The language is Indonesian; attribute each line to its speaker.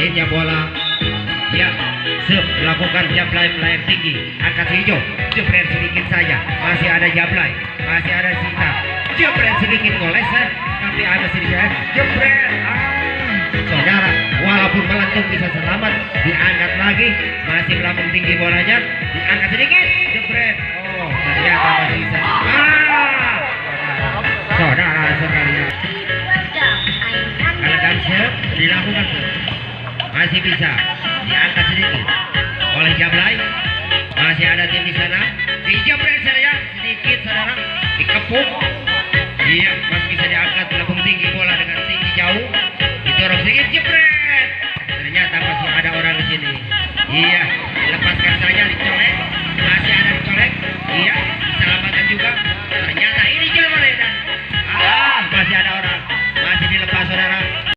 Speaker 1: Akhirnya bola. Ya, melakukan jablay melayang tinggi. Angkat hijau. Jebret sedikit saja. Masih ada jablay. Masih ada Sita. Jebret sedikit golesan. Tapi ada sedikit. Jebret. Saudara, walaupun melentung bisa selamat. Diangkat lagi. Masih melambung tinggi bolanya. Diangkat sedikit. Jebret. Oh, ternyata masih bisa. Saudara sekalian. Elegan dilakukan masih bisa diangkat sedikit oleh Jablay. Masih ada tim di sana. Dijebret saja sedikit saudara, dikepung. Iya, masih bisa diangkat melambung tinggi bola dengan tinggi jauh. Didorong sedikit jebret. Ternyata masih ada orang di sini. Iya,